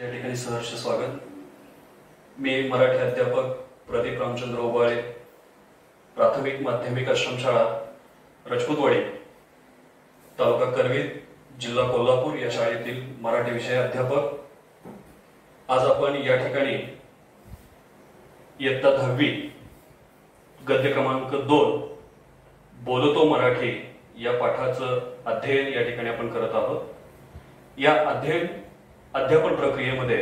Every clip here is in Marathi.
या ठिकाणी सहर्ष स्वागत। मी मराठी अध्यापक प्रदीप रामचंद्र ओबाळे, प्राथमिक माध्यमिक आश्रमशाळा रजपूतवाडी, तालुका करवीर, जिल्हा कोल्हापूर या शाळेतील मराठी विषय अध्यापक। आज आपण या ठिकाणी इयत्ता 10वी गद्य क्रमांक 2 बोलतो मराठी या पाठाचं अध्ययन या ठिकाणी आपण करत आहोत। या अध्यापन प्रक्रियेमध्ये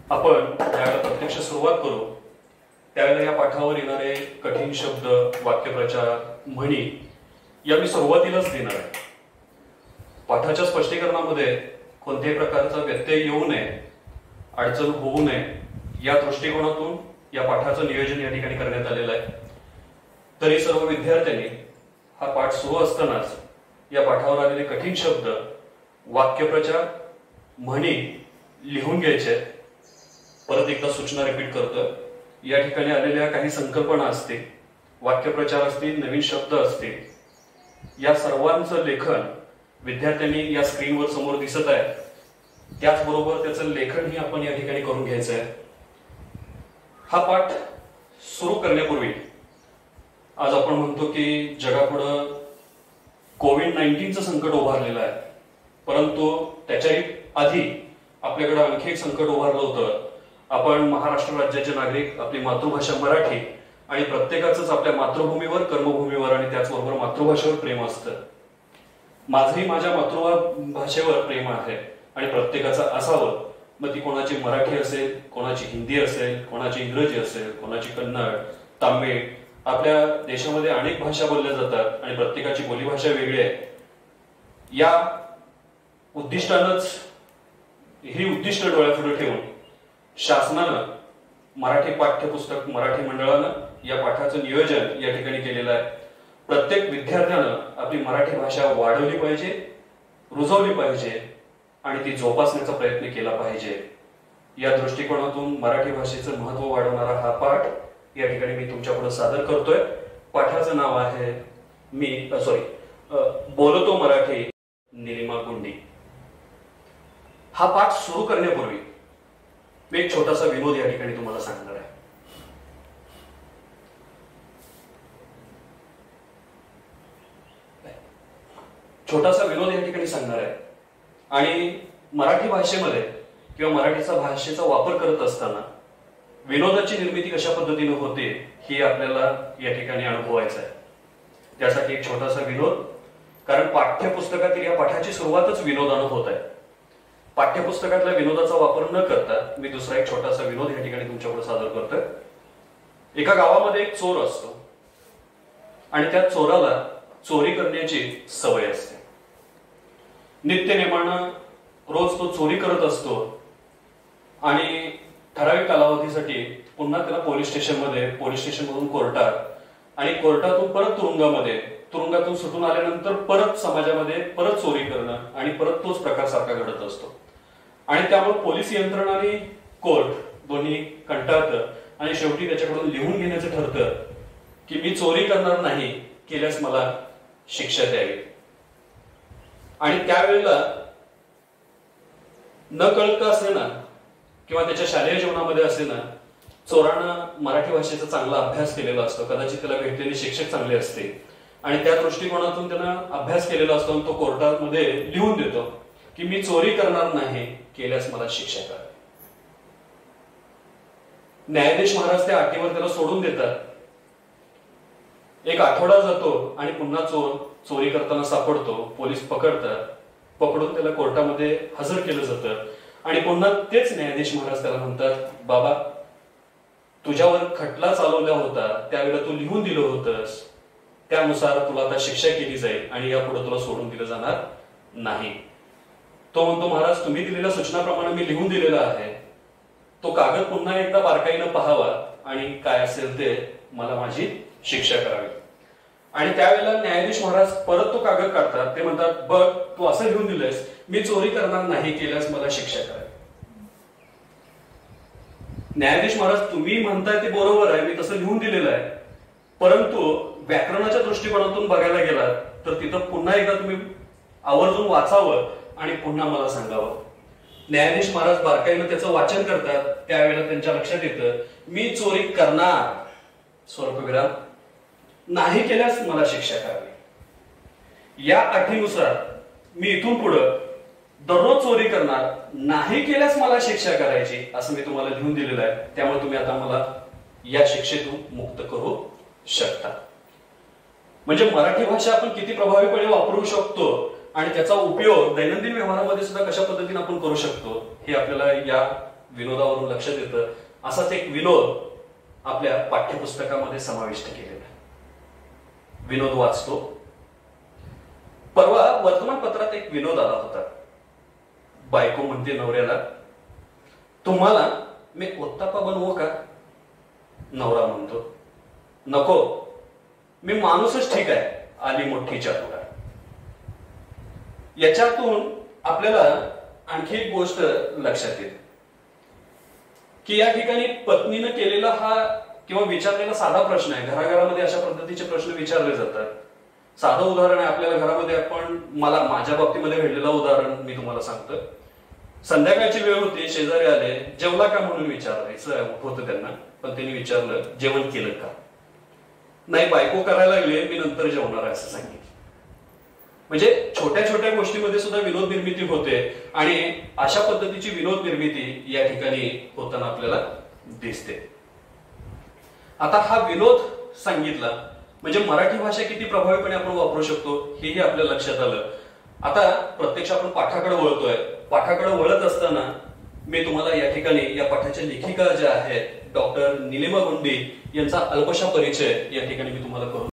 आपण ज्यावेळेला प्रत्यक्ष सुरुवात करू त्यावेळेला या पाठावर येणारे कठीण शब्द, वाक्यप्रचार, म्हणी या मी सुरुवातीलाच देणार आहे। पाठाच्या स्पष्टीकरणामध्ये कोणत्याही प्रकारचा व्यत्यय येऊ नये, अडचण होऊ नये या दृष्टिकोनातून या पाठाचं नियोजन या ठिकाणी करण्यात आलेलं आहे। तरी सर्व विद्यार्थ्यांनी हा पाठ सुरू असतानाच या पाठावर आलेले कठीण शब्द, वाक्यप्रचार, म्हणी लिहून घ्यायचे। परत एकदा सूचना रिपीट करतोय, या ठिकाणी आलेल्या काही संकल्पना असतील, वाक्यप्रचार असतील, नवीन शब्द असतील, या सर्वांचं लेखन विद्यार्थ्यांनी या स्क्रीनवर समोर दिसत आहे त्याचबरोबर त्याचं लेखनही आपण या ठिकाणी करून घ्यायचं आहे। हा पाठ सुरू करण्यापूर्वी आज आपण म्हणतो की जगापुढं कोविड-19चं संकट उभारलेलं आहे, परंतु त्याच्याही आधी आपल्याकडे आणखी एक संकट उभारलं होतं। आपण महाराष्ट्र राज्याचे नागरिक, आपली मातृभाषा मराठी आणि प्रत्येकाचंच आपल्या मातृभूमीवर, कर्मभूमीवर आणि त्याचबरोबर मातृभाषेवर प्रेम असतं। माझंही माझ्या मातृभाषेवर प्रेम आहे आणि प्रत्येकाचं असावं। मग ती कोणाची मराठी असेल, कोणाची हिंदी असेल, कोणाची इंग्रजी असेल, कोणाची कन्नड, तामिळ। आपल्या देशामध्ये अनेक भाषा बोलल्या जातात आणि प्रत्येकाची बोलीभाषा वेगळी आहे। या उद्दिष्टानंच ही उद्दिष्ट डोळ्यापुढे ठेवून शासनानं मराठी पाठ्यपुस्तक मराठी मंडळानं या पाठाचं नियोजन या ठिकाणी केलेलं आहे। प्रत्येक विद्यार्थ्यानं आपली मराठी भाषा वाढवली पाहिजे, रुजवली पाहिजे आणि ती जोपासण्याचा प्रयत्न केला पाहिजे। या दृष्टिकोनातून मराठी भाषेचं महत्त्व वाढवणारा हा पाठ या ठिकाणी मी तुमच्यापुढे सादर करतोय। पाठाचं नाव आहे बोलतो मराठी, निलिमा गुंडी। हा पाठ सुरू करण्यापूर्वी मी एक छोटासा विनोद या ठिकाणी तुम्हाला सांगणार आहे। छोटासा विनोद या ठिकाणी सांगणार आहे आणि मराठी भाषेमध्ये किंवा मराठीचा भाषेचा वापर करत असताना विनोदाची निर्मिती कशा पद्धतीने होते हे आपल्याला या ठिकाणी अनुभवायचं आहे। त्यासाठी एक छोटासा विनोद, कारण पाठ्यपुस्तकातील या पाठाची सुरुवातच विनोदानं होत आहे। पाठ्यपुस्तकातल्या विनोदाचा वापर न करता मी दुसरा एक छोटासा विनोद या ठिकाणी तुमच्यापुढे सादर करतोय। एका गावामध्ये एक चोर असतो आणि त्या चोराला चोरी करण्याची सवय असते। नित्यनेमानं रोज तो चोरी करत असतो आणि ठराविक कालावधीसाठी पुन्हा त्याला पोलीस स्टेशनमधून कोर्टात आणि कोर्टातून परत तुरुंगामध्ये, तुरुंगातून सुटून आल्यानंतर परत समाजामध्ये परत चोरी करणं आणि परत तोच प्रकार सारखा घडत असतो। आणि त्यामुळे पोलीस यंत्रणा आणि कोर्ट दोन्ही कंटाळतं आणि शेवटी त्याच्याकडून लिहून घेण्याचं ठरतं की मी चोरी करणार नाही, केल्यास मला शिक्षा द्यावी। आणि त्यावेळेला न कळत का असे ना किंवा त्याच्या शालेय जीवनामध्ये असे ना, चोरानं मराठी भाषेचा चांगला अभ्यास केलेला असतो, कदाचित त्याला भेटलेले शिक्षक चांगले असते आणि त्या दृष्टिकोनातून त्यानं अभ्यास केलेला असतो आणि तो कोर्टामध्ये लिहून देतो की मी चोरी करणार नाही, केल्यास मला शिक्षा करा। न्यायाधीश महाराज त्या अटीवर त्याला सोडून देतात। एक आठवडा जातो आणि पुन्हा चोर चोरी करताना सापडतो, पोलीस पकडतात, पकडून त्याला कोर्टामध्ये हजर केलं जातं आणि पुन्हा तेच न्यायाधीश महाराज त्याला म्हणतात, बाबा तुझ्यावर खटला चालवला होता त्यावेळेला तू लिहून दिलं होतंस, त्यानुसार तुला आता शिक्षा केली जाईल आणि यापुढे तुला सोडून दिलं जाणार नाही। तो म्हणतो, महाराज तुम्ही दिलेल्या सूचनाप्रमाणे मी लिहून दिलेला आहे, तो कागद पुन्हा एकदा बारकाईनं पाहावा आणि काय असेल ते मला माझी शिक्षा करावी। आणि त्यावेळेला न्यायाधीश महाराज परत तो कागद काढतात, ते म्हणतात, बघ तू असं लिहून दिलंयस, मी चोरी करणार नाही, केल्यास मला शिक्षा करावी। न्यायाधीश महाराज तुम्ही म्हणताय ते बरोबर आहे, मी तसं लिहून दिलेलं आहे, परंतु व्याकरणाच्या दृष्टिकोनातून बघायला गेलात तर तिथं पुन्हा एकदा तुम्ही आवर्जून वाचावं आणि पुन्हा मला सांगावं. न्यायाधीश महाराज बारकाईनं त्याचं वाचन करतात. त्यावेळेला त्यांच्या लक्षात येतं, मी चोरी करणार स्वल्पविराम, नाही केल्यास मला शिक्षा करावी. या अटीनुसार मी इथून पुढं दररोज चोरी करणार, नाही केल्यास मला शिक्षा करायची, असं मी तुम्हाला लिहून दिलेलं आहे. त्यामुळे तुम्ही आता मला या शिक्षेतून मुक्त करू शकता. म्हणजे मराठी भाषा आपण किती प्रभावीपणे वापरू शकतो आणि त्याचा उपयोग दैनंदिन व्यवहारामध्ये सुद्धा कशा पद्धतीने आपण करू शकतो हे आपल्याला या विनोदावरून लक्षात येतं. असाच एक विनोद आपल्या पाठ्यपुस्तकामध्ये समाविष्ट केलेला आहे. विनोद वाचतो. परवा वर्तमानपत्रात एक विनोद आला होता. बायको म्हणते नवऱ्याला, तुम्हाला मी ओत्तापा बनवू का? नवरा म्हणतो, नको, मी माणूसच ठीक आहे, आली मोठी चातुकार. याच्यातून आपल्याला आणखी एक गोष्ट लक्षात येते की या ठिकाणी पत्नीनं केलेला हा किंवा विचारलेला साधा प्रश्न आहे. घराघरामध्ये अशा पद्धतीचे प्रश्न विचारले जातात. साधं उदाहरण आहे आपल्याला घरामध्ये. आपण मला माझ्या बाबतीमध्ये घडलेलं उदाहरण मी तुम्हाला सांगतो. संध्याकाळची वेळ होती, शेजारी आले, जेवला का म्हणून विचारायचं होतं त्यांना. पण त्यांनी विचारलं, जेवण केलं का? नाही, बायको करायला लागली, मी नंतर जेवणार आहे असं सांगितलं. म्हणजे छोट्या छोट्या गोष्टीमध्ये सुद्धा विनोद निर्मिती होते आणि अशा पद्धतीची विनोद निर्मिती या ठिकाणी होताना आपल्याला दिसते. आता हा विनोद सांगितला म्हणजे मराठी भाषा किती प्रभावीपणे आपण वापरू शकतो हेही आपल्या लक्षात आलं. आता प्रत्यक्ष आपण पाठाकडे वळतोय. पाठाकडे वळत असताना मी तुम्हाला या ठिकाणी या पाठाच्या लेखिका ज्या आहेत डॉक्टर निलिमा गुंडी यांचा अल्पशा परिचय या ठिकाणी मी तुम्हाला करू.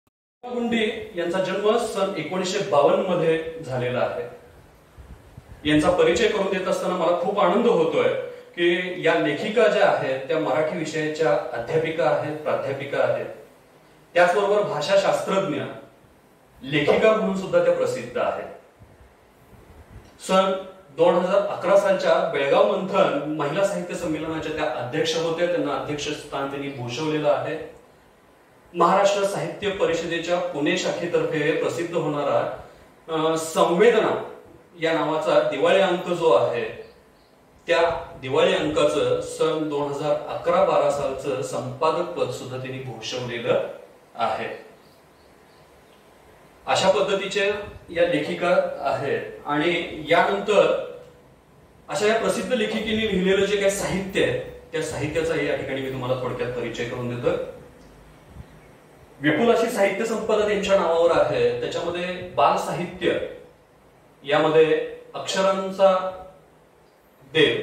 गुंडी यांचा जन्म सन 1952 मध्ये झालेला आहे. यांचा परिचय करून देत असताना मला खूप आनंद होतोय की या लेखिका ज्या आहेत त्या मराठी विषयाच्या अध्यापिका आहेत, प्राध्यापिका आहेत. त्याचबरोबर भाषाशास्त्रज्ञ, लेखिका म्हणून सुद्धा त्या प्रसिद्ध आहेत. सन 2011 सालच्या बेळगाव मंथन महिला साहित्य संमेलनाच्या त्या अध्यक्ष होत्या. त्यांना अध्यक्षस्थान त्यांनी भूषवलेलं आहे. महाराष्ट्र साहित्य परिषदेच्या पुणे शाखेतर्फे प्रसिद्ध होणारा संवेदना या नावाचा दिवाळी अंक जो आहे त्या दिवाळी अंकाचं सन 2011-12 सालचं संपादक पद सुद्धा त्यांनी भूषवलेलं आहे. अशा पद्धतीचे या लेखिका आहेत आणि यानंतर अशा या प्रसिद्ध लेखिकेने लिहिलेलं जे काही साहित्य आहे त्या साहित्याचा या ठिकाणी मी तुम्हाला थोडक्यात परिचय करून देतो. विपुल अशी साहित्य संपदा त्यांच्या नावावर आहे. त्याच्यामध्ये बाल साहित्य यामध्ये अक्षरांचा देव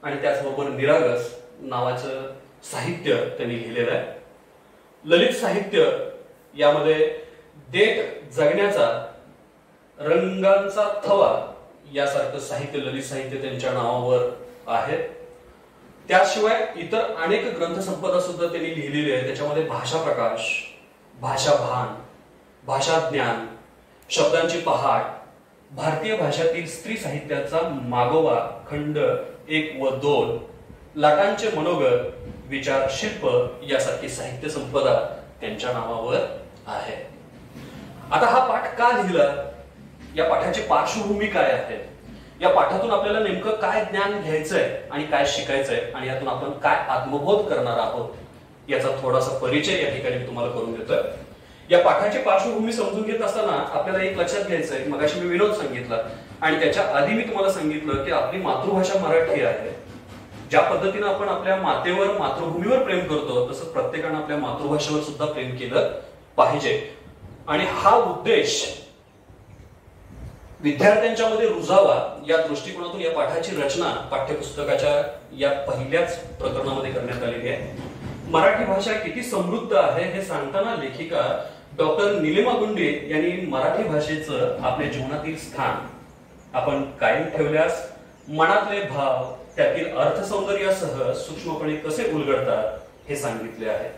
आणि त्याचबरोबर निरागस नावाचं साहित्य त्यांनी लिहिलेलं आहे. ललित साहित्य यामध्ये देठ जगण्याचा, रंगांचा थवा यासारखं साहित्य, ललित साहित्य त्यांच्या नावावर आहे. त्याशिवाय इतर अनेक ग्रंथसंपदा सुद्धा त्यांनी लिहिलेली आहे. त्याच्यामध्ये भाषा प्रकाश, भाषा भान, भाषा ज्ञान, शब्दांची पहाट, भारतीय भाषातील स्त्री साहित्याचा मागोवा खंड 1 व 2, लाटांचे मनोगत, विचार शिल्प यासारखी साहित्य संपदा त्यांच्या नावावर आहे. आता हा पाठ का लिहिला, या पाठाची पार्श्वभूमी काय आहे, या पाठातून आपल्याला नेमकं काय ज्ञान घ्यायचंय आणि काय शिकायचंय आणि यातून आपण काय आत्मबोध करणार आहोत याचा थोडासा परिचय या ठिकाणी मी तुम्हाला करून देतोय. या पाठाची पार्श्वभूमी समजून घेत असताना आपल्याला एक लक्षात घ्यायचंय. मगाशी मी विनोद सांगितला आणि त्याच्या आधी मी तुम्हाला सांगितलं की आपली मातृभाषा मराठी आहे. ज्या पद्धतीने आपण आपल्या मातेवर, मातृभूमीवर प्रेम करतो तसं प्रत्येकानं आपल्या मातृभाषेवर सुद्धा प्रेम केलं पाहिजे. आणि हा उद्देश विद्यार्थ्यांच्या मध्ये रुजावा या दृष्टिकोनातून या पाठाची रचना पाठ्यपुस्तकाच्या या पहिल्याच प्रकरणामध्ये करण्यात आलेली आहे. मराठी भाषा किती समृद्ध आहे हे सांगताना लेखिका डॉक्टर निलिमा गुंडी यांनी मराठी भाषेचं आपल्या जीवनातील स्थान आपण कायम ठेवल्यास मनातले भाव त्यातील अर्थसौंदर्यासह सूक्ष्मपणे कसे उलगडतात हे सांगितले आहे.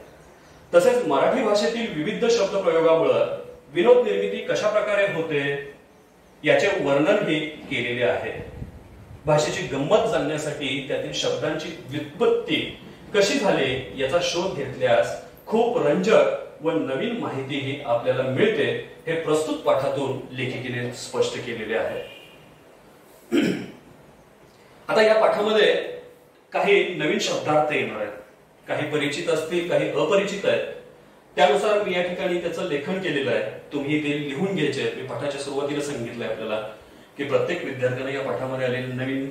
तसेच मराठी भाषेतील विविध शब्दप्रयोगामुळे विनोद निर्मिती कशा प्रकारे होते याचे वर्णनही केलेले आहे. भाषेची गंमत जाणण्यासाठी त्यातील शब्दांची व्युत्पत्ती कशी झाली याचा शोध घेतल्यास खूप रंजक व नवीन माहितीही आपल्याला मिळते हे प्रस्तुत पाठातून लेखिकेने स्पष्ट केलेले आहे. आता या पाठामध्ये काही नवीन शब्दार्थ येणार आहेत, काही परिचित असतील, काही अपरिचित आहेत. त्यानुसार मी या ठिकाणी त्याचं लेखन केलेलं आहे. तुम्ही ते लिहून घ्यायचे. मी पाठाच्या सुरुवातीला सांगितलंय आपल्याला की प्रत्येक विद्यार्थ्याने या पाठामध्ये आलेले नवीन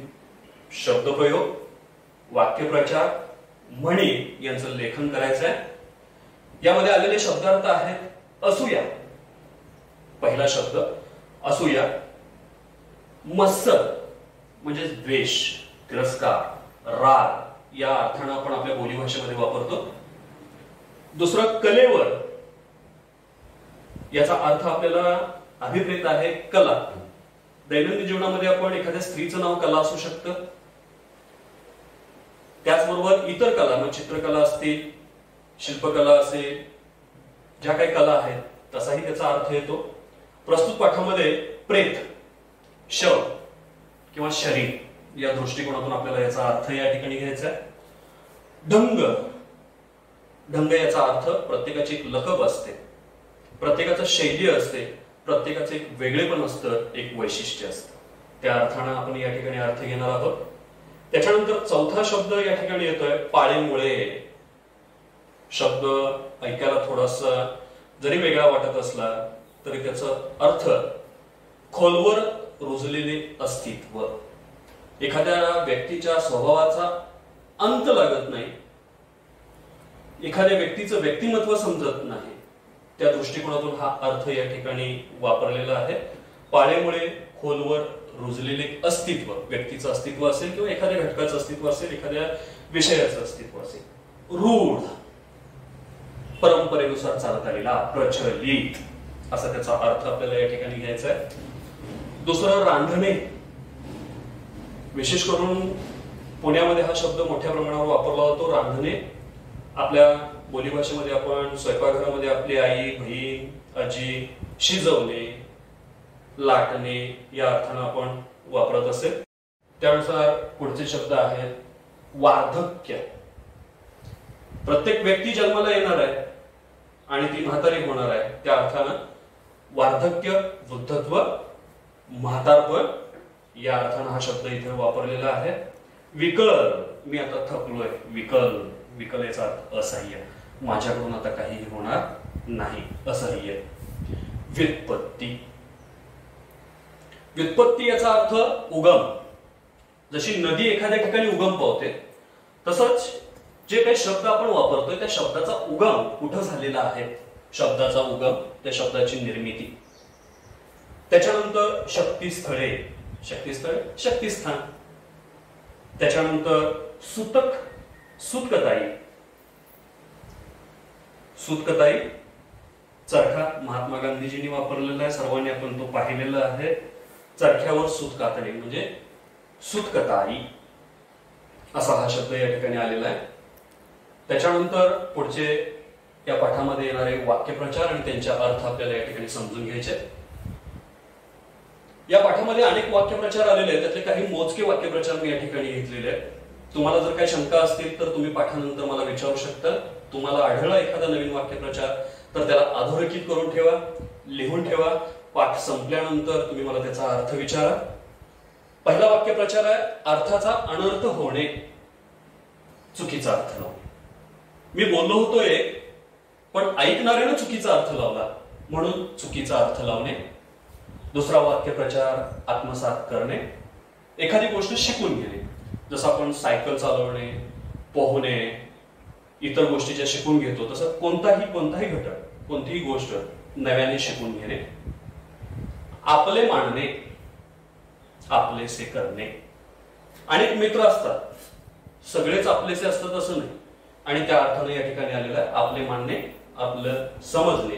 शब्दप्रयोग, वाक्यप्रचार, म्हणी यांचं लेखन करायचं आहे. यामध्ये आलेले शब्दार्थ आहेत असूया. पहिला शब्द असूया. मत्सर म्हणजे द्वेष, तिरस्कार, राग या अर्थानं आपण आपल्या बोलीभाषेमध्ये वापरतो. दुसरं कलेवर, याचा अर्थ आपल्याला अभिप्रेत आहे कला. दैनंदिन जीवनामध्ये आपण एखाद्या स्त्रीचं नाव कला असू शकतं. त्याचबरोबर इतर कला, मग चित्रकला असतील, शिल्पकला असेल, ज्या काही कला आहेत तसाही त्याचा अर्थ येतो. प्रस्तुत पाठामध्ये प्रेत, शव किंवा शरीर या दृष्टिकोनातून आपल्याला याचा अर्थ या ठिकाणी घ्यायचा आहे. ढंग, ढंग याचा अर्थ प्रत्येकाची एक लकब असते, प्रत्येकाचं शैली असते, प्रत्येकाचं एक वेगळेपण असतं, एक वैशिष्ट्य असतं. त्या अर्थानं आपण या ठिकाणी अर्थ घेणार आहोत. त्याच्यानंतर चौथा शब्द या ठिकाणी येतोय पाळेमुळे. शब्द ऐकायला थोडासा जरी वेगळा वाटत असला तरी त्याचा अर्थ खोलवर रुजलेले अस्तित्व. एखाद्या व्यक्तीच्या स्वभावाचा अंत लागत नाही, एखाद्या व्यक्तीचं व्यक्तिमत्व समजत नाही, त्या दृष्टिकोनातून हा अर्थ या ठिकाणी वापरलेला आहे. पाळेमुळे खोलवर रुजलेले अस्तित्व, व्यक्तीचं अस्तित्व असेल किंवा एखाद्या घटकाचं अस्तित्व असेल, एखाद्या विषयाचं अस्तित्व असेल. रूढ, परंपरेनुसार चालत आलेला, प्रचलित असा त्याचा अर्थ आपल्याला या ठिकाणी घ्यायचा आहे. दुसरं रांधणे. विशेष करून पुण्यामध्ये हा शब्द मोठ्या प्रमाणावर वापरला जातो, रांधणे. आपल्या बोलीभाषेमध्ये आपण स्वयंपाकघरामध्ये आपली आई, बहीण, आजी शिजवणे, लाटणे या अर्थानं आपण वापरत असेल. त्यानुसार पुढचे शब्द आहेत वार्धक्य. प्रत्येक व्यक्ती जन्माला येणार आहे आणि ती म्हातारी होणार आहे, त्या अर्थानं वार्धक्य, वृद्धत्व, म्हातारपण या अर्थानं हा शब्द इथे वापरलेला आहे. विकल, मी आता थकलोय, विकल. विकल याचा अर्थ असह्य, माझ्याकडून आता काहीही होणार नाही, असह्य. व्युत्पत्ती. व्युत्पत्ती याचा अर्थ उगम. जशी नदी एखाद्या ठिकाणी उगम पावते, तसंच जे काही शब्द आपण वापरतोय त्या शब्दाचा उगम कुठं झालेला आहे, शब्दाचा उगम, त्या शब्दाची निर्मिती. त्याच्यानंतर शक्तिस्थळे. शक्तिस्थळे, शक्तिस्थान. त्याच्यानंतर सूतक, सूतकताई. सूतकताई चरखा महात्मा गांधीजींनी वापरलेला आहे, सर्वांनी आपण तो पाहिलेला आहे. चरख्यावर सूत कातणे म्हणजे सूतकताई असा हा शब्द या ठिकाणी आलेला आहे. त्याच्यानंतर पुढचे या पाठामध्ये येणारे वाक्यप्रचार आणि त्यांच्या अर्थ आपल्याला या ठिकाणी समजून घ्यायचे. या पाठामध्ये अनेक वाक्यप्रचार आलेले आहेत, त्यातले काही मोजके वाक्यप्रचार मी या ठिकाणी घेतलेले आहेत. तुम्हाला जर काही शंका असतील तर तुम्ही पाठानंतर मला विचारू शकता. तुम्हाला आढळला एखादा नवीन वाक्यप्रचार तर त्याला अधोरेखित करून ठेवा, लिहून ठेवा. पाठ संपल्यानंतर तुम्ही मला त्याचा अर्थ विचारा. पहिला वाक्यप्रचार आहे अर्थाचा अनर्थ होणे, चुकीचा अर्थ लावणे. मी बोललो होतो एक, पण ऐकणाऱ्याने चुकीचा अर्थ लावला म्हणून चुकीचा अर्थ लावणे. दुसरा वाक्यप्रचार आत्मसात करणे, एखादी गोष्ट शिकून घेणे. जसं आपण सायकल चालवणे, पोहणे, इतर गोष्टी ज्या शिकून घेतो तसं कोणताही घटक, कोणतीही गोष्ट नव्याने शिकून घेणे. आपले मानणे, आपलेसे करणे. अनेक मित्र असतात, सगळेच आपलेसे असतात असं नाही, आणि त्या अर्थाने या ठिकाणी आलेलं आहे आपले मानणे, आपलं समजणे.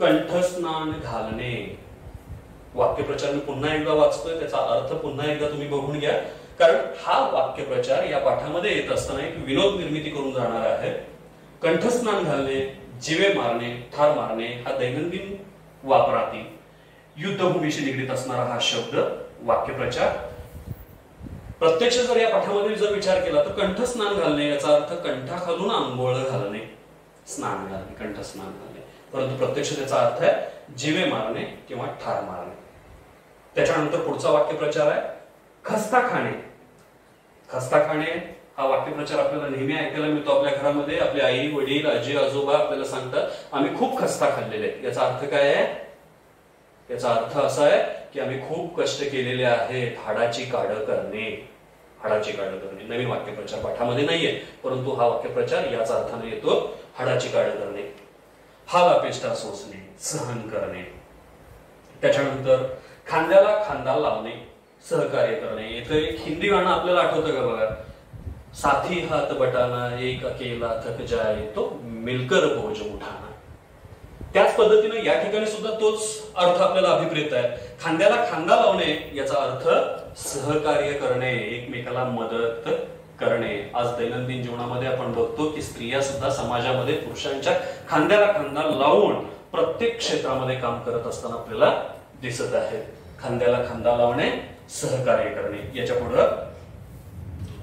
कंठस्नान घालणे. वाक्यप्रचार मी पुन्हा एकदा वाचतोय, त्याचा अर्थ पुन्हा एकदा तुम्ही बघून घ्या, कारण हा वाक्यप्रचार या पाठामध्ये येत असताना एक विनोद निर्मिती करून जाणार आहे. कंठस्नान घालणे, जिवे मारणे, ठार मारणे हा दैनंदिन वापरातील युद्धभूमीशी निगडीत असणारा हा शब्द वाक्यप्रचार. प्रत्यक्ष जर या पाठामध्ये जर विचार केला तर कंठस्नान घालणे याचा अर्थ कंठाखालून आंघोळ घालणे, स्नान घालणे, कंठस्नान घालणे. परंतु प्रत्यक्ष त्याचा अर्थ आहे जिवे मारणे किंवा ठार मारणे. त्याच्यानंतर पुढचा वाक्यप्रचार आहे खस्ता खाणे. खस्ता खाणे हा वाक्यप्रचार आपल्याला नेहमी ऐकायला मिळतो आपल्या घरामध्ये. आपले आई वडील आजी आजोबा आपल्याला सांगतात आम्ही खूप खस्ता खाल्लेले. याचा अर्थ काय आहे? याचा अर्थ असा आहे की आम्ही खूप कष्ट केलेले आहेत. हाडाची काढ करणे, हाडाची काढ करणे नवीन वाक्यप्रचार पाठामध्ये नाहीये, परंतु हा वाक्यप्रचार याच अर्थाने येतो, हाडाची काढ करणे. हाल अपेष्टा सोसणे, सहन करणे. त्याच्यानंतर खांद्याला खांदा लावणे, सहकार्य करणे. इथं एक हिंदी गाणं आपल्याला आठवतं का बघा, साथी हात बटाना एक अकेला थक जाए तो मिलकर बोझ उठाना. त्याच पद्धतीने या ठिकाणी सुद्धा तोच अर्थ आपल्याला अभिप्रेत आहे. खांद्याला खांदा लावणे याचा अर्थ सहकार्य करणे, एकमेकाला मदत करणे. आज दैनंदिन जीवनामध्ये आपण बघतो की स्त्रिया सुद्धा समाजामध्ये पुरुषांच्या खांद्याला खांदा लावून प्रत्येक क्षेत्रामध्ये काम करत असताना आपल्याला दिसत आहेत. खांद्याला खांदा लावणे, सहकार्य करणे. याच्या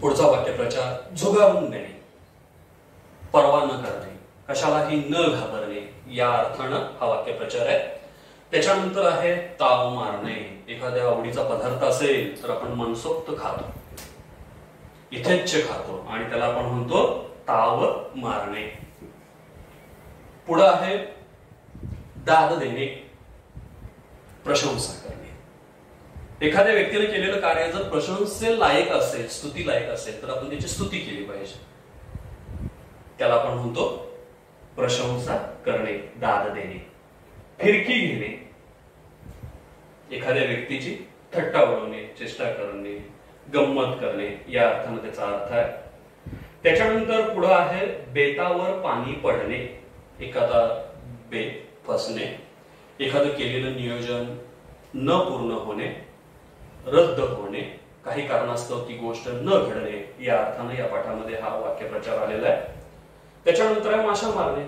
पुढचा वाक्यप्रचार झुगारून देणे, परवा न करणे, कशालाही न घाबरणे या अर्थानं हा वाक्यप्रचार आहे. त्याच्यानंतर आहे ताव मारणे. एखाद्या आवडीचा पदार्थ असेल तर आपण मनसोक्त खातो, इथेच खातो आणि त्याला आपण म्हणतो ताव मारणे. पुढे आहे दाद देणे, प्रशंसा करणे. एखाद्या व्यक्तीने केलेलं कार्य जर प्रशंसे लायक असेल, स्तुती लायक असेल तर आपण त्याची स्तुती केली पाहिजे. त्याला आपण म्हणतो प्रशंसा करणे, दाद देणे. फिरकी घेणे, एखाद्या व्यक्तीची थट्टा उडवणे, चेष्टा करणे, गंमत करणे या अर्थाने त्याचा अर्थ आहे. त्याच्यानंतर पुढे आहे बेतावर पाणी पडणे, एखादा बेत फसणे, एखादं केलेलं नियोजन न पूर्ण होणे, रद्द होणे, काही कारणास्तव ती गोष्ट न घडणे या अर्थाने या पाठामध्ये हा वाक्यप्रचार आलेला आहे. त्याच्यानंतर आहे माशा मारणे.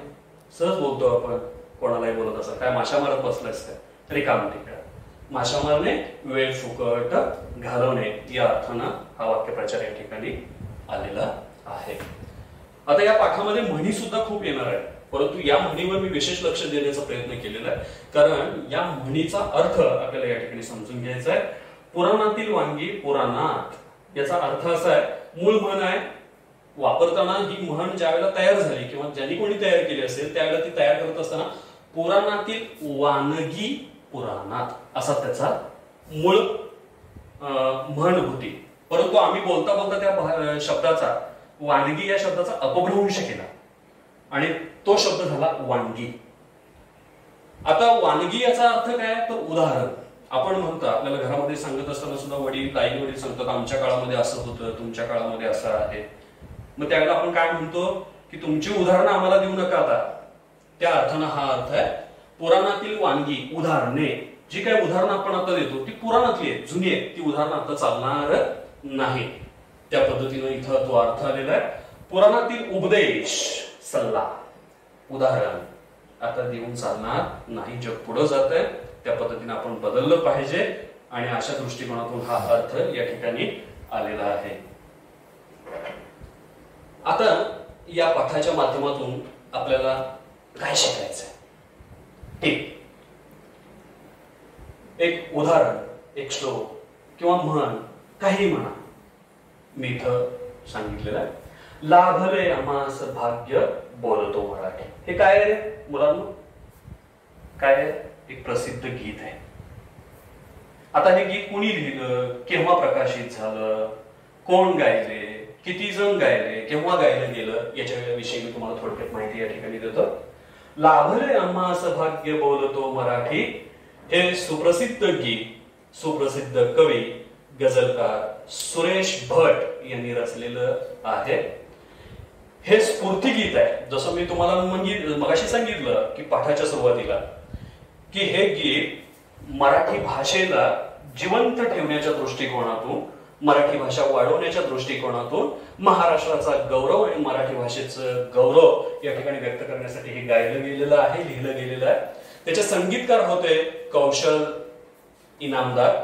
सहज बोलतो आपण, कोणालाही बोलत असं काय माशा मारत बसलायस काय, तरी काम ठीक आहे. माशा मारणे, वेळ फुकट घालवणे या अर्थानं हा वाक्यप्रचार या ठिकाणी आलेला आहे. आता या पाठामध्ये म्हणी सुद्धा खूप येणार आहे, परंतु या म्हणीवर मी विशेष लक्ष देण्याचा प्रयत्न केलेला आहे, कारण या म्हणीचा अर्थ आपल्याला या ठिकाणी समजून घ्यायचा आहे. पुराणातील वांगी पुराणात याचा अर्थ असा आहे, मूळ म्हण आहे, वापरताना ही म्हण ज्यावेळेला तयार झाली किंवा ज्यांनी कोणी तयार केली असेल त्यावेळेला ती तयार करत असताना पुराणातील वानगी पुराणात असा त्याचा मूळ म्हण होती. परंतु आम्ही बोलता बोलता त्या शब्दाचा, वानगी या शब्दाचा अपभ्रंश केला आणि तो शब्द झाला वांगी. आता वानगी याचा अर्थ काय, तर उदाहरण. आपण म्हणतो आपल्याला घरामध्ये सांगत असताना सुद्धा वडील आई वडील सांगतात आमच्या काळामध्ये असं होतं, तुमच्या काळामध्ये असं आहे. मग त्यावेळेला आपण काय म्हणतो की तुमची उदाहरणं आम्हाला देऊ नका आता. त्या अर्थानं हा अर्थ आहे. पुराणातील वानगी, उदाहरणे, जी काही उदाहरणं आपण आता देतो ती पुराणातली आहेत, जुनी आहेत, ती उदाहरणं आता चालणार नाही. त्या पद्धतीनं इथं तो अर्थ आलेला आहे. पुराणातील उपदेश, सल्ला, उदाहरण आता देऊन चालणार नाही. जग पुढे जात आहे, त्या पद्धतीने आपण बदललं पाहिजे आणि अशा दृष्टिकोनातून हा अर्थ या ठिकाणी आलेला आहे. आता या पाठाच्या माध्यमातून आपल्याला काय शिकायचंय? ठीक, एक उदाहरण, एक श्लोक किंवा म्हण, काही म्हणा, मी इथं सांगितलेलं आहे. लाभले आम्हास भाग्य बोलतो मराठी. हे काय आहे मुलांना? काय आहे? एक प्रसिद्ध गीत आहे. आता हे गीत कोणी लिहिलं, केव्हा प्रकाशित झालं, कोण गायले, किती जण गायले, केव्हा गायलं गेलं याच्याविषयी मी तुम्हाला थोडक्यात माहिती या ठिकाणी देतो. लाभले आम्हास भाग्य बोलतो मराठी हे सुप्रसिद्ध गीत, सुप्रसिद्ध कवी, गझलकार सुरेश भट यांनी रचलेलं आहे. हे स्फूर्ती गीत आहे. जसं मी तुम्हाला मगाशी सांगितलं की पाठाच्या सुरुवातीला की हे गीत मराठी भाषेला जिवंत ठेवण्याच्या दृष्टिकोनातून, मराठी भाषा वाढवण्याच्या दृष्टिकोनातून, महाराष्ट्राचा गौरव आणि मराठी भाषेचं गौरव या ठिकाणी व्यक्त करण्यासाठी हे गायलं गेलेलं आहे, लिहिलं गेलेलं आहे. त्याचे संगीतकार होते कौशल इनामदार.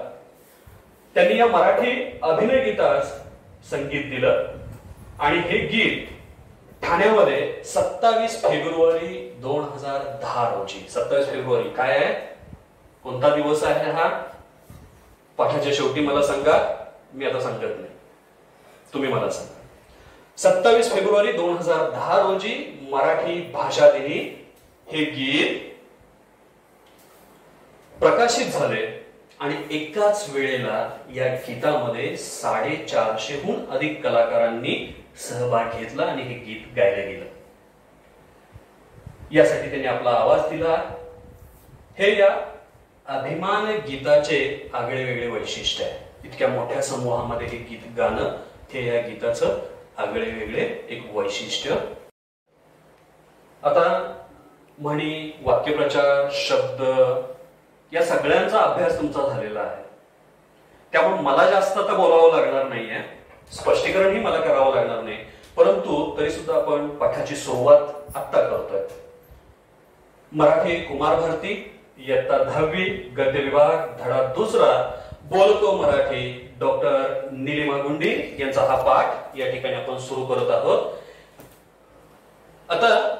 त्यांनी या मराठी अभिनय गीतास संगीत दिलं आणि हे गीत ठाण्यामध्ये 27 फेब्रुवारी 2010 रोजी, 27 फेब्रुवारी काय आहे, कोणता दिवस आहे हा? पाठाच्या शेवटी मला सांगा, मी आता सांगत नाही. तुम्ही मला सांगा. 27 फेब्रुवारी 2010 रोजी मराठी भाषा दिनी हे गीत प्रकाशित झाले आणि एकाच वेळेला या गीतामध्ये 450हून अधिक कलाकारांनी सहभाग घेतला आणि हे गीत गायलं गेलं. यासाठी त्यांनी आपला आवाज दिला. हे या अभिमान गीताचे आगळे वेगळे वैशिष्ट्य आहे. इतक्या मोठ्या समूहामध्ये हे गीत गाणं हे या गीताचं आगळे वेगळे एक वैशिष्ट्य. आता म्हणी, वाक्यप्रचार, शब्द या सगळ्यांचा अभ्यास तुमचा झालेला आहे. त्यामुळे मला जास्त आता बोलावं लागणार नाहीये, स्पष्टीकरणही मला करावं लागणार नाही. परंतु तरी सुद्धा आपण पाठाची सुरुवात आत्ता करतोय. मराठी कुमार भारती इयत्ता 10वी गद्य विभाग धडा 2 बोलतो मराठी डॉक्टर निलिमा गुंडी यांचा हा पाठ या ठिकाणी आपण सुरू करत आहोत. आता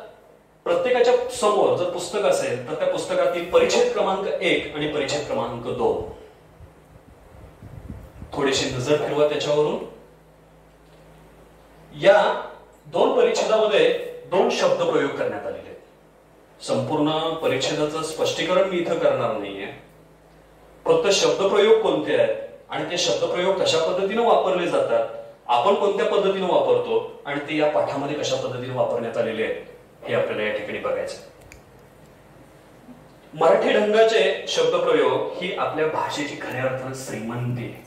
प्रत्येकाच्या समोर जर पुस्तक असेल तर त्या पुस्तकातील परिच्छेद क्रमांक 1 आणि परिच्छेद क्रमांक 2 थोडीशी नजर फिरवा त्याच्यावरून. या 2 परिच्छेदामध्ये 2 शब्द प्रयोग करण्यात आलेले आहेत. संपूर्ण परिच्छेदाचं स्पष्टीकरण मी इथं करणार नाहीये. फक्त शब्दप्रयोग कोणते आहेत आणि ते शब्दप्रयोग कशा पद्धतीने वापरले जातात, आपण कोणत्या पद्धतीने वापरतो आणि ते या पाठामध्ये कशा पद्धतीने वापरण्यात आलेले आहेत हे आपल्याला या ठिकाणी बघायचं. मराठी ढंगाचे शब्दप्रयोग ही आपल्या भाषेची खऱ्या अर्थाने श्रीमंती आहे.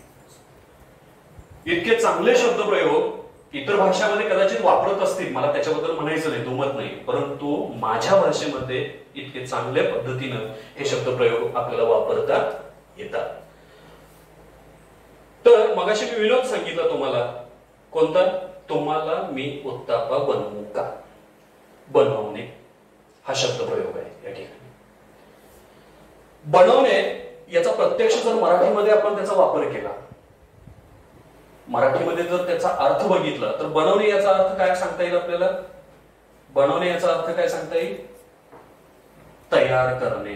इतके चांगले शब्दप्रयोग इतर भाषामध्ये कदाचित वापरत असतील, मला त्याच्याबद्दल म्हणायचं नाही, दुमत नाही. परंतु माझ्या भाषेमध्ये इतके चांगल्या पद्धतीनं हे शब्दप्रयोग आपल्याला वापरता येतात. तर मगाशी मी विनोद सांगितला तुम्हाला. कोणता? तुम्हाला मी उत्तापा बनवू का? बनवणे हा शब्दप्रयोग आहे या ठिकाणी. बनवणे याचा प्रत्यक्ष जर मराठीमध्ये आपण त्याचा वापर केला, मराठीमध्ये जर त्याचा अर्थ बघितला तर बनवणे याचा अर्थ काय सांगता येईल आपल्याला? बनवणे याचा अर्थ काय सांगता येईल? तयार करणे.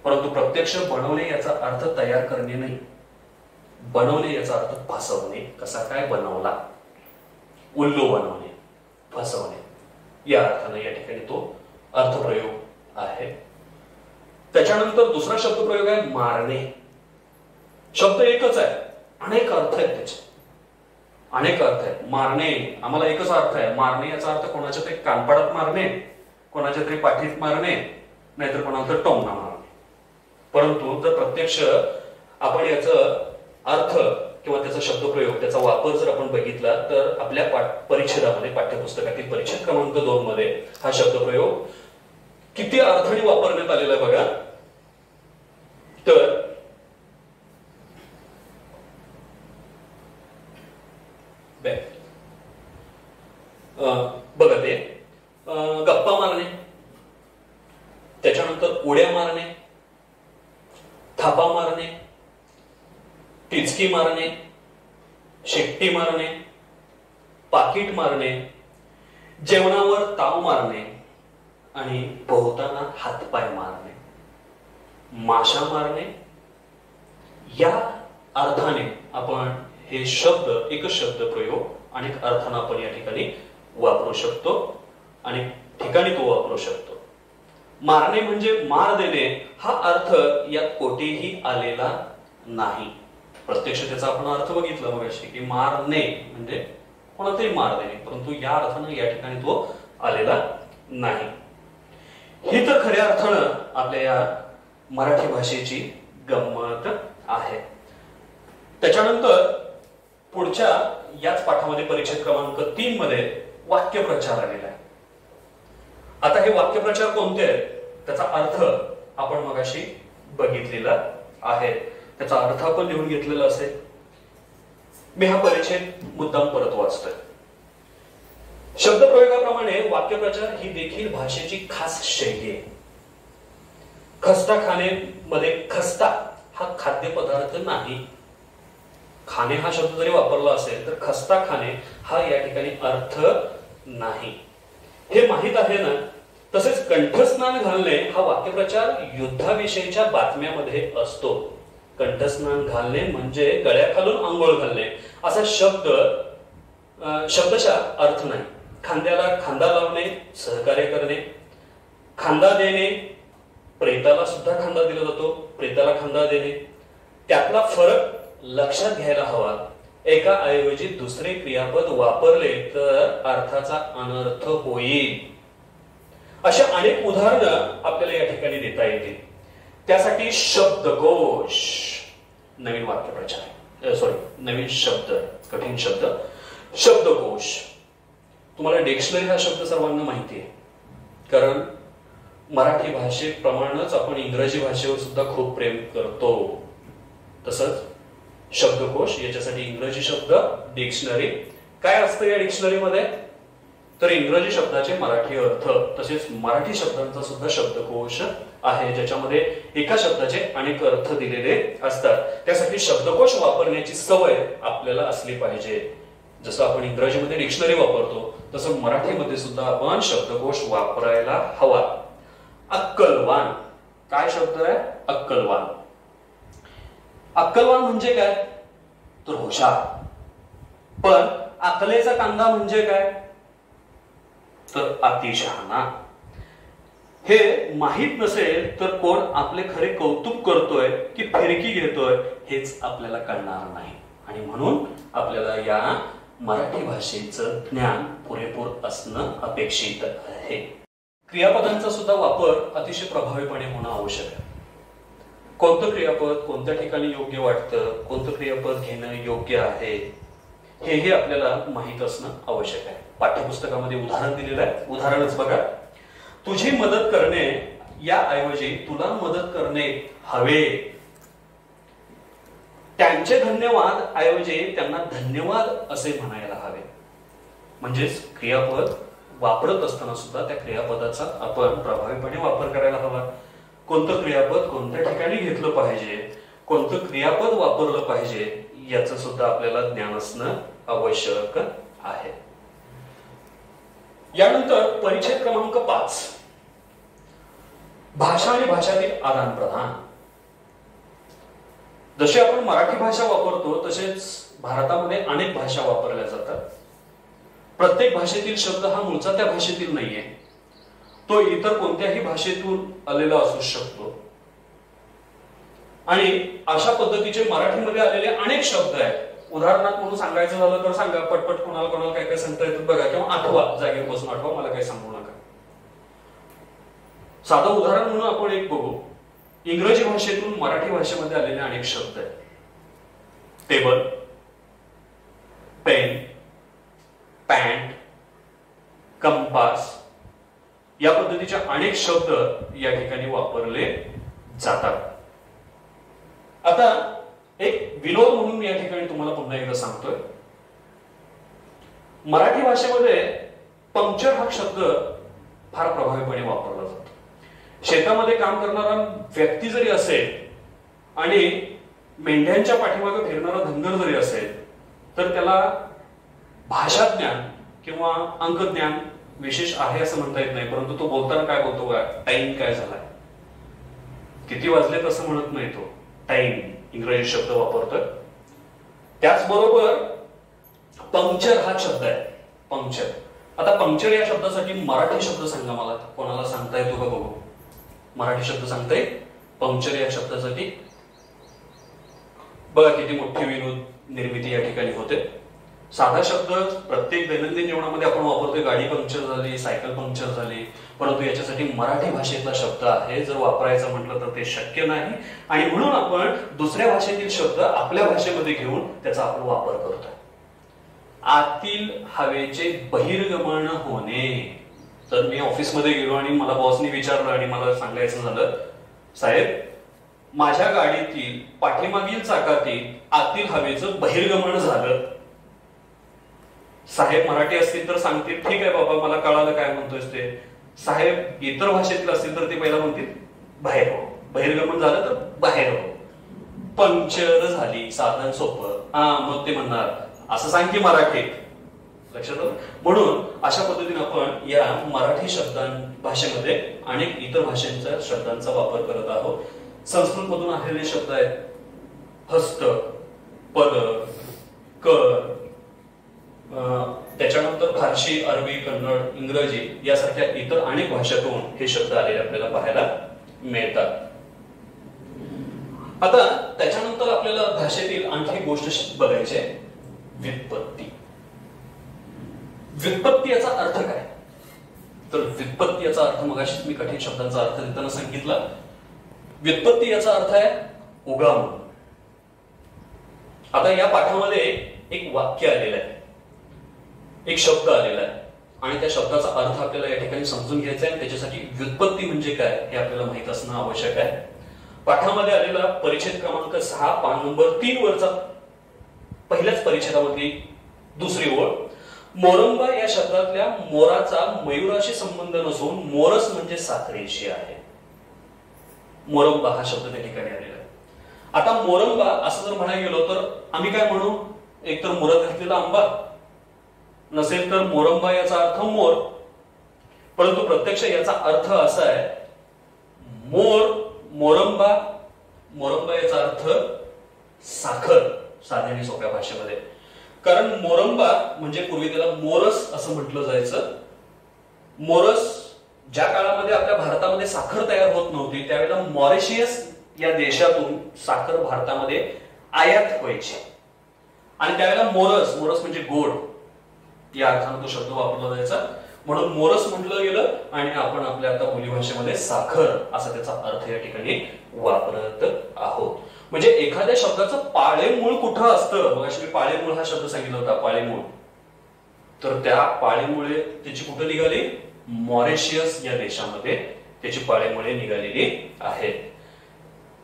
परंतु प्रत्यक्ष बनवणे याचा अर्थ तयार करणे नाही. बनवणे याचा अर्थ फसवणे. कसा काय? बनवला, उल्लू बनवणे, फसवणे या अर्थाने या ठिकाणी तो अर्थप्रयोग आहे. त्याच्यानंतर दुसरा शब्दप्रयोग आहे मारणे. शब्द एकच आहे, अनेक अर्थ आहेत त्याचे, अनेक अर्थ आहेत. मारणे आम्हाला एकच अर्थ आहे. मारणे याचा अर्थ कोणाच्या तरी कानपाडात मारणे, कोणाच्या तरी पाठीत मारणे, नाहीतर कोणाला तरी टोमणा मारणे. परंतु जर प्रत्यक्ष आपण याचा अर्थ किंवा त्याचा शब्दप्रयोग, त्याचा वापर जर आपण बघितला तर आपल्या परिच्छेदामध्ये, पाठ्यपुस्तकातील परिच्छेद क्रमांक 2 मध्ये हा शब्दप्रयोग किती अर्थाने वापरण्यात आलेला आहे बघा. तर बघा ते गप्पा मारणे, त्याच्यानंतर उड्या मारणे, थापा मारणे, टिचकी मारणे, शेट्टी मारणे, पाकिट मारणे, जेवणावर ताव मारणे आणि पोहताना हातपाय मारणे, माशा मारणे या अर्थाने आपण हे शब्द, एकच शब्द प्रयोग अनेक अर्थाने आपण या ठिकाणी वापरू शकतो आणि ठिकाणी तो वापरू शकतो. मारणे म्हणजे मार देणे हा अर्थ यात कोठेही आलेला नाही. प्रत्यक्ष त्याचा आपण अर्थ बघितला मगाशी की मारणे म्हणजे कोणालातरी मार देणे, परंतु या अर्थाने या ठिकाणी तो आलेला नाही. ही तर खऱ्या अर्थानं आपल्या या मराठी भाषेची गंमत आहे. त्याच्यानंतर पुढच्या याच पाठामध्ये परिच्छेद क्रमांक 3 मध्ये वाक्यप्रचार आलेला आहे. आता हे वाक्यप्रचार कोणते आहेत त्याचा अर्थ आपण मगाशी बघितलेला आहे. त्याचा अर्थ आपण लिहून घेतलेला असेल. मी हा परिच्छेद मुद्दाम परत वाचतोय. शब्दप्रयोगाप्रमाणे वाक्यप्रचार ही देखील भाषेची खास शैली आहे. खस्ता खाणे मध्ये खस्ता हा खाद्यपदार्थ नाही. खाणे हा शब्द जरी वापरला असेल तर खस्ता खाणे हा या ठिकाणी अर्थ नाही, हे माहित आहे ना. तसेच कंठस्नान घालणे हा वाक्यप्रचार युद्धाविषयीच्या बातम्यामध्ये असतो. कंठस्नान घालणे म्हणजे गळ्याखालून आंघोळ घालणे असा शब्दशः अर्थ नाही. खांद्याला खांदा लावणे, सहकार्य करणे, खांदा देणे, प्रेताला सुद्धा खांदा दिला जातो, प्रेताला खांदा देणे. त्यातला फरक लक्षात घ्यायला हवा. एका ऐवजी दुसरे क्रियापद वापरले तर अर्थाचा अनर्थ होईल. अशा अनेक उदाहरणं आपल्याला या ठिकाणी देता येतील. त्यासाठी शब्दकोश, नवीन वाक्यप्रचार, नवीन शब्द, कठीण शब्द, शब्दकोश. तुम्हाला डिक्शनरी हा शब्द सर्वांना माहिती आहे, कारण मराठी भाषेप्रमाणेच आपण इंग्रजी भाषेवर सुद्धा खूप प्रेम करतो. तसंच शब्दकोश, याच्यासाठी इंग्रजी शब्द डिक्शनरी. काय असतं या डिक्शनरीमध्ये? तर इंग्रजी शब्दाचे मराठी अर्थ तसेच मराठी शब्दांचा सुद्धा शब्दकोश आहे, ज्याच्यामध्ये एका शब्दाचे अनेक अर्थ दिलेले असतात. त्यासाठी शब्दकोश वापरण्याची सवय आपल्याला असली पाहिजे. जसं आपण इंग्रजीमध्ये डिक्शनरी वापरतो तसं मराठीमध्ये सुद्धा आपण शब्दकोश वापरायला हवा. अक्कलवान, काय शब्द आहे? अक्कलवान. अक्कलवान म्हणजे काय? तर हुशार. पण अकलेचा कांदा म्हणजे काय? तर अतिशहाणा. हे माहित नसेल तर कोण आपले खरे कौतुक करतोय की फिरकी घेतोय हेच आपल्याला कळणार नाही. आणि म्हणून आपल्याला या मराठी भाषेचं ज्ञान पुरेपूर असणं अपेक्षित आहे. क्रियापदांचा सुद्धा वापर अतिशय प्रभावीपणे होणं आवश्यक आहे. कोणतं क्रियापद कोणत्या ठिकाणी योग्य वाटतं, कोणतं क्रियापद घेणं योग्य आहे, हेही आपल्याला माहित असणं आवश्यक आहे. पाठ्यपुस्तकामध्ये उदाहरण दिलेलं आहे. उदाहरणच बघा. तुझी मदत करणे या ऐवजी तुला मदत करणे हवे. त्यांचे धन्यवाद ऐवजी त्यांना धन्यवाद असे म्हणायला हवे. म्हणजेच क्रियापद वापरत असताना सुद्धा त्या क्रियापदाचा आपण प्रभावीपणे वापर करायला हवा. कोणतं क्रियापद कोणत्या ठिकाणी घेतलं पाहिजे, कोणतं क्रियापद वापरलं पाहिजे याचं सुद्धा आपल्याला ज्ञान असणं आवश्यक आहे. यानंतर परिच्छेद क्रमांक 5, भाषा आणि भाषातील आदान प्रदान. जशी आपण मराठी भाषा वापरतो तसेच भारतामध्ये अनेक भाषा वापरल्या जातात. प्रत्येक भाषेतील शब्द हा मूळचा त्या भाषेतील नाहीये, तो इतर कोणत्याही भाषेतून आलेला असू शकतो. आणि अशा पद्धतीचे मराठीमध्ये आलेले अनेक शब्द आहेत. उदाहरणार्थ म्हणून सांगायचं झालं तर सांगा, पटपट कोणाला कोणाला काय काय सांगता येतं बघा, किंवा आठवा, जागेवर बसून आठवा, मला काही सांगू नका. साधं उदाहरण म्हणून आपण एक बघू. इंग्रजी भाषेतून मराठी भाषेमध्ये आलेले अनेक शब्द आहेत. टेबल, पेन, पॅन्ट, कंपास या पद्धतीचे अनेक शब्द या ठिकाणी वापरले जातात. आता एक विनोद म्हणून या ठिकाणी तुम्हाला पुन्हा एकदा सांगतोय. मराठी भाषेमध्ये पंक्चर हा शब्द फार प्रभावीपणे वापरला जातो. शेतामध्ये काम करणारा व्यक्ती जरी असेल आणि मेंढ्यांच्या पाठीमागे फिरणारा धनगर जरी असेल तर त्याला भाषा ज्ञान किंवा अंकज्ञान विशेष आहे असं म्हणता येत नाही. परंतु तो बोलताना काय बोलतो, टाइम काय झालाय, किती वाजलेत असं म्हणत नाही, तो टाइम इंग्रजी शब्द वापरतोय. त्याचबरोबर पंक्चर हा शब्द आहे. पंक्चर. आता पंक्चर या शब्दासाठी मराठी शब्द सांगा मला, कोणाला सांगता येतो का बघू? मराठी शब्द सांगता येईल पंक्चर या शब्दासाठी? बघा किती मोठी विनोद निर्मिती या ठिकाणी होते. साधा शब्द प्रत्येक दैनंदिन जीवनामध्ये आपण वापरतोय. गाडी पंक्चर झाली, सायकल पंक्चर झाली, परंतु याच्यासाठी मराठी भाषेतला शब्द आहे. जर वापरायचं म्हटलं तर ते शक्य नाही आणि म्हणून आपण दुसऱ्या भाषेतील शब्द आपल्या भाषेमध्ये घेऊन त्याचा आपण वापर करतोय. आतील हवेचे बहिर्गमन होणे. तर मी ऑफिसमध्ये गेलो आणि मला बॉसनी विचारलं आणि मला सांगायचं झालं, साहेब माझ्या गाडीतील पाठीमागील चाकातील आतील हवेचं बहिर्गमन झालं. साहेब मराठी असतील तर सांगतील ठीक आहे बाबा मला कळालं काय म्हणतोय ते. साहेब इतर भाषेतील असतील तर ते पहिला म्हणतील बाहेर हो. बहिर्गमन झालं तर बाहेर हो. पंक्चर झाली, साधन सोपं. मग ते म्हणणार असं सांग की मराठीत. लक्षात आलं? म्हणून अशा पद्धतीने आपण या मराठी भाषेमध्ये अनेक इतर भाषांच्या शब्दांचा वापर करत आहोत. संस्कृत मधून आलेले शब्द आहेत. हस्त, पद, कर, त्याच्यानंतर फारसी, अरबी, कन्नड, इंग्रजी यासारख्या इतर अनेक भाषातून हे शब्द आलेले आपल्याला पाहायला मिळतात. आता त्याच्यानंतर आपल्याला भाषेतील आणखी गोष्ट बघायची आहे, व्युत्पत्ती. व्युत्पत्ती याचा अर्थ काय? तर व्युत्पत्ती याचा अर्थ मगाशीच मी कठीण शब्दांचा अर्थ देताना सांगितला. व्युत्पत्ती याचा अर्थ आहे उगम. आता या पाठामध्ये एक वाक्य आलेलं आहे, एक शब्द आलेला आहे आणि त्या शब्दाचा अर्थ आपल्याला या ठिकाणी समजून घ्यायचा आहे. त्याच्यासाठी व्युत्पत्ती म्हणजे काय हे आपल्याला माहित असणं आवश्यक आहे. पाठामध्ये आलेला परिच्छेद क्रमांक 6 पान नंबर 3 वरचा पहिल्याच परिच्छेदामधली दुसरी ओळ, मोरंबा या शब्दातल्या मोराचा मयुराशी संबंध नसून मोरस म्हणजे साखरेशी आहे. मोरंबा हा शब्द त्या ठिकाणी आलेला आहे. आता मोरंबा असं जर म्हणायला गेलो तर आम्ही काय म्हणू, एकतर मुरत घातलेला आंबा, नसेल तर मोरंबा याचा अर्थ मोर. परंतु प्रत्यक्ष याचा अर्थ असा आहे मोर, मोरंबा. मोरंबा याचा अर्थ साखर, साध्या आणि सोप्या भाषेमध्ये. कारण मोरंबा म्हणजे पूर्वी त्याला मोरस असं म्हटलं जायचं. मोरस ज्या काळामध्ये आपल्या भारतामध्ये साखर तयार होत नव्हती त्यावेळेला मॉरिशियस या देशातून साखर भारतामध्ये आयात व्हायची आणि त्यावेळेला मोरस, मोरस म्हणजे गोड या अर्थानं तो शब्द वापरला जायचा. म्हणून मोरस म्हटलं गेलं आणि आपण आपल्या आता बोलीभाषेमध्ये साखर असा त्याचा अर्थ या ठिकाणी वापरत आहोत. म्हणजे एखाद्या शब्दाचं पाळेमूळ कुठं असतं, मग अशी मी पाळेमूळ हा शब्द सांगितला होता, पाळेमूळ. तर त्या पाळेमुळे त्याची कुठं निघाली, मॉरिशियस या देशामध्ये त्याची पाळेमुळे निघालेली आहेत.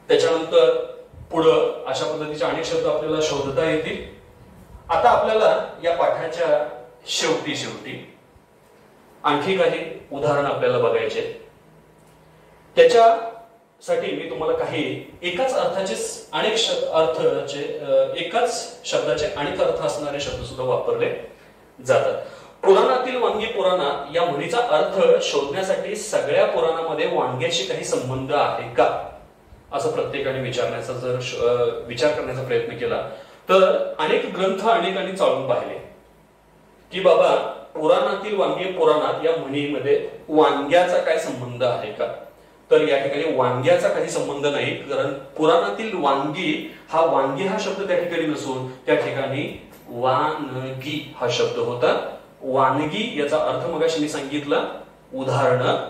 त्याच्यानंतर पुढं अशा पद्धतीचे अनेक शब्द आपल्याला शोधता येतील. आता आपल्याला या पाठाच्या शेवटी आणखी काही उदाहरण आपल्याला बघायचे. त्याच्यासाठी मी तुम्हाला काही एकाच अर्थाचे अनेक अर्थाचे एकाच शब्दाचे अनेक अर्थ असणारे शब्द सुद्धा वापरले जातात. पुराणातील वांगी पुराणात या म्हणीचा अर्थ शोधण्यासाठी सगळ्या पुराणामध्ये वांग्याशी काही संबंध आहे का असं प्रत्येकाने विचारण्याचा जर विचार करण्याचा प्रयत्न केला तर अनेक ग्रंथ अनेकांनी चालून पाहिले की बाबा पुराणातील वांगी पुराणात या म्हणीमध्ये वांग्याचा काय संबंध आहे का. तर या ठिकाणी वांग्याचा काही संबंध नाही, कारण पुराणातील वांगी हा शब्द त्या ठिकाणी नसून त्या ठिकाणी वानगी हा शब्द होता. वानगी याचा अर्थ मगाशी मी सांगितला उदाहरणं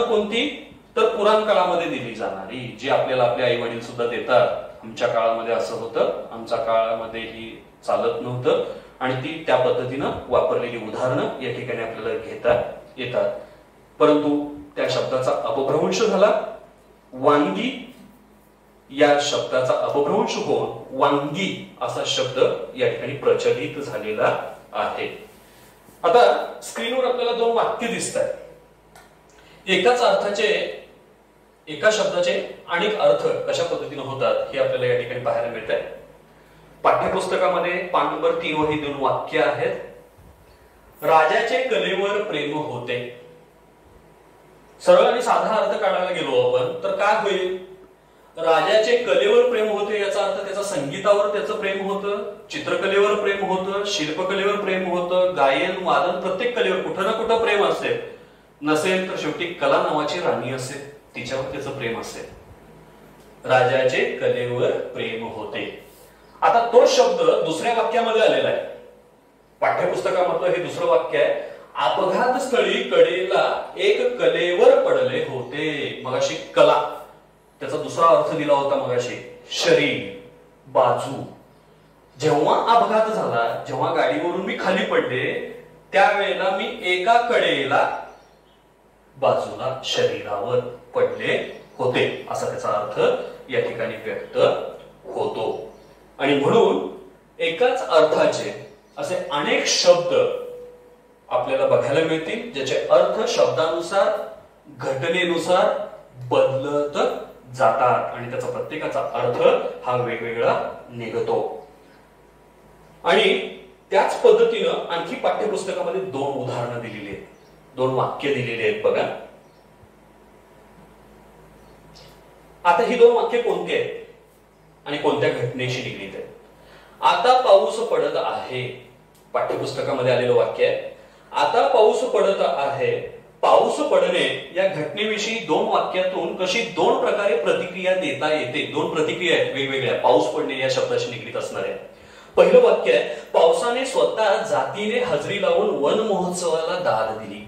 कोणती, तर पुराण काळामध्ये दिली जाणारी, जी आपल्याला आपले आई वडील सुद्धा देतात. आमच्या काळामध्ये असं होतं, आमच्या काळामध्ये ही चालत नव्हतं आणि ती त्या पद्धतीनं वापरलेली उदाहरणं या ठिकाणी आपल्याला घेता येतात. परंतु त्या शब्दाचा अपभ्रंश झाला. वांगी या शब्दाचा अपभ्रंश होऊन वांगी असा शब्द या ठिकाणी प्रचलित झालेला आहे. आता स्क्रीनवर आपल्याला दोन वाक्य दिसतात. एकाच अर्थाचे, एका शब्दाचे अनेक अर्थ कशा पद्धतीने होतात हे आपल्याला या ठिकाणी पाहायला मिळत आहे. पाठ्यपुस्तकामध्ये पान नंबर 3 वर ही दोन वाक्य आहेत. राजाचे कलेवर प्रेम होते. सरळ आणि साधा अर्थ काढायला गेलो आपण तर काय होईल, राजाचे कलेवर प्रेम होते याचा अर्थ त्याचा संगीतावर त्याचं प्रेम होतं, चित्रकलेवर प्रेम होतं, शिल्पकलेवर प्रेम होतं, गायन वादन प्रत्येक कलेवर कुठं ना कुठं प्रेम असेल. नसेल तर शेवटी कला नावाची राणी असेल, तिच्यावर त्याचं प्रेम असेल. राजाचे कलेवर प्रेम होते. आता तो शब्द दुसऱ्या वाक्यामध्ये आलेला आहे. पाठ्यपुस्तकामधलं हे दुसरं वाक्य आहे. अपघात स्थळी कडेला एक कलेवर पडले होते. मगाशी कला, त्याचा दुसरा अर्थ दिला होता मगाशी शरीर, बाजू. जेव्हा अपघात झाला, जेव्हा गाडीवरून मी खाली पडले त्यावेळेला मी एका कडेला बाजूला शरीरावर पडले होते असा त्याचा अर्थ या ठिकाणी व्यक्त होतो. आणि म्हणून एकाच अर्थाचे असे अनेक शब्द आपल्याला बघायला मिळतील ज्याचे अर्थ शब्दानुसार घटनेनुसार बदलत जातात आणि त्याचा प्रत्येकाचा अर्थ हा वेगवेगळा निघतो. आणि त्याच पद्धतीनं आणखी पाठ्यपुस्तकामध्ये दोन उदाहरणं दिलेली आहेत, दोन वाक्य दिलेली आहेत बघा. आता ही दोन वाक्य कोणती आहेत आणि कोणत्या घटनेशी निगडीत आहे. आता पाऊस पडत आहे, पाठ्यपुस्तकामध्ये आलेलं वाक्य आहे. आता पाऊस पडत आहे. पाऊस पडणे या घटनेविषयी दोन वाक्यातून कशी दोन प्रकारे प्रतिक्रिया देता येते. दोन प्रतिक्रिया आहेत वेगवेगळ्या पाऊस पडणे या शब्दाशी निगडीत असणाऱ्या. पहिलं वाक्य आहे, पावसाने स्वतः जातीने हजेरी लावून वन महोत्सवाला दाद दिली.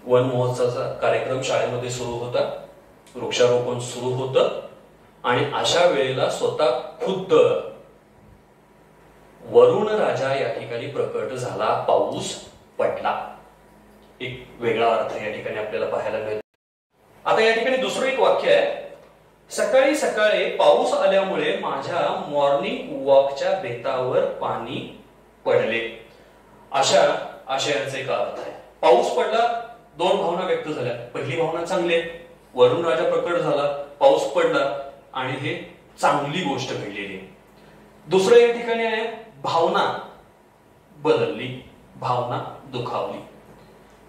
वन महोत्सवाचा कार्यक्रम शाळेमध्ये सुरू होता, वृक्षारोपण सुरू होतं आणि अशा वेळेला स्वतः खुद्द वरुण राजा या ठिकाणी प्रकट झाला, पाऊस पडला. एक वेगळा अर्थ या ठिकाणी आपल्याला पाहायला मिळतो. आता या ठिकाणी दुसरं एक वाक्य आहे, सकाळी सकाळी पाऊस आल्यामुळे माझ्या मॉर्निंग वॉकच्या बेतावर पाणी पडले. अशा आशयाचा एक अर्थ आहे. पाऊस पडला, दोन भावना व्यक्त झाल्या. पहिली भावना चांगली आहे, वरुण राजा प्रकट झाला, पाऊस पडला आणि हे चांगली गोष्ट घडलेली. दुसरं या ठिकाणी आहे, भावना बदलली, भावना दुखावली.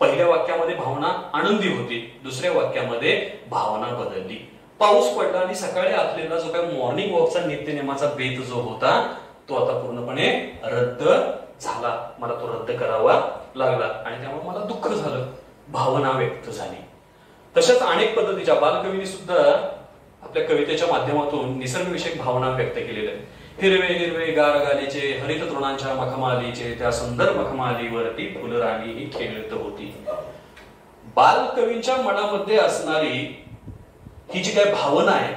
पहिल्या वाक्यामध्ये भावना आनंदी होती, दुसऱ्या वाक्यामध्ये भावना बदलली. पाऊस पडला आणि सकाळी असलेला जो काही मॉर्निंग वॉकचा नित्यनेमाचा बेत जो होता तो आता पूर्णपणे रद्द झाला. मला तो रद्द करावा लागला आणि त्यामुळे मला दुःख झालं, भावना व्यक्त झाली. तशाच अनेक पद्धतीच्या बालकवींनी सुद्धा आपल्या कवितेच्या माध्यमातून निसर्गविषयक भावना व्यक्त केलेल्या आहेत. हिरवे हिरवे गार गालीचे हरित तृणांच्या मखमालीचे त्या सुंदर मखमालीवरती फुलराणी ही खेळत होती. बालकवींच्या मनामध्ये असणारी ही जी काय भावना आहे,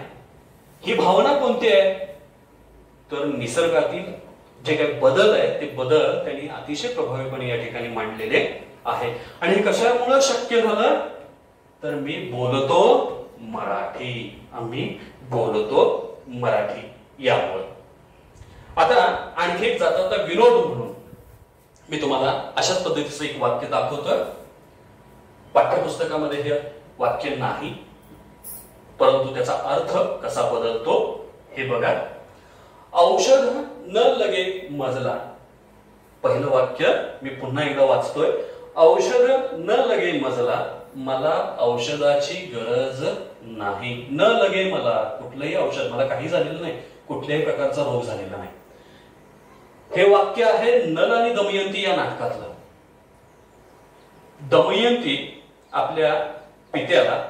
ही भावना कोणती आहे तर निसर्गातील जे काही बदल आहे ते बदल त्यांनी अतिशय प्रभावीपणे या ठिकाणी मांडलेले आहे. आणि हे कशामुळे शक्य झालं तर मी बोलतो मराठी, आम्ही बोलतो मराठी यामुळे. आता आणखी एक जाता विनोद म्हणून मी तुम्हाला अशाच पद्धतीचं एक वाक्य दाखवतो. पाठ्यपुस्तकामध्ये हे वाक्य नाही, परंतु त्याचा अर्थ कसा बदलतो हे बघा. औषध न लगे मजला. पहिलं वाक्य मी पुन्हा एकदा वाचतोय. औषध न लगे मजला, मला औषधाची गरज नाही. न लगे मला, कुठलंही औषध, मला काही झालेलं नाही, कुठल्याही प्रकारचा रोग झालेला नाही. हे वाक्य आहे नल आणि दमयंती या नाटकातलं. दमयंती आपल्या पित्याला,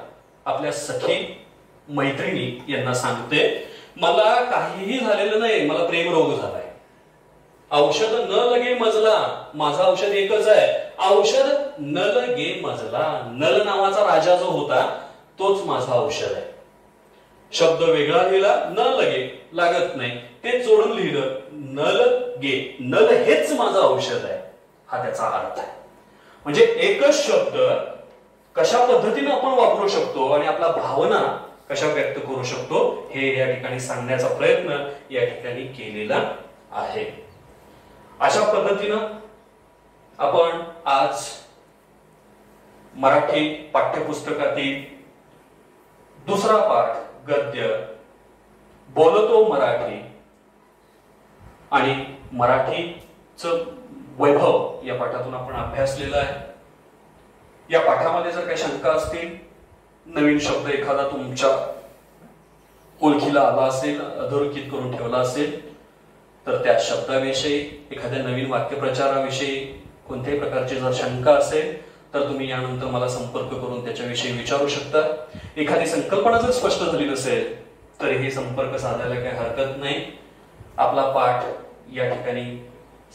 आपल्या सखी मैत्रिणी यांना सांगते, मला काहीही झालेलं नाही, मला प्रेम रोग झालाय. औषध न लगे मजला, माझं औषध एकच आहे, औषध न लगे मजला. नल नावाचा राजा जो होता तोच माझं औषध आहे. शब्द वेगळा लिहिला, न लगे लागत नाही, ते जोडून लिहिलं नल गे, नल हेच माझं औषध आहे, हा त्याचा अर्थ आहे. म्हणजे एकच शब्द कशा पद्धतीने आपण वापरू शकतो आणि आपला भावना कशा व्यक्त करू शकतो हे या ठिकाणी सांगण्याचा प्रयत्न या ठिकाणी केलेला आहे. अशा पद्धतीनं आपण आज मराठी पाठ्यपुस्तकातील दुसरा पाठ गद्य बोलतो मराठी आणि मराठीचं वैभव या पाठातून आपण अभ्यासलेला आहे. या पाठामध्ये जर काही शंका असतील, नवीन शब्द एखादा तुमच्या ओळखीला आला असेल, अधोरेखित करून ठेवला असेल तर त्या शब्दाविषयी, एखाद्या नवीन वाक्यप्रचाराविषयी कोणत्याही प्रकारची जर शंका असेल तर तुम्ही यानंतर मला संपर्क करून त्याच्याविषयी विचारू शकता. एखादी संकल्पना जर स्पष्ट झाली नसेल तर हे संपर्क साधायला काही हरकत नाही. आपला पाठ या ठिकाणी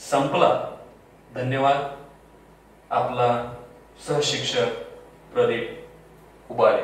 संपला. धन्यवाद. आपला सहशिक्षक प्रदीप उबाळे.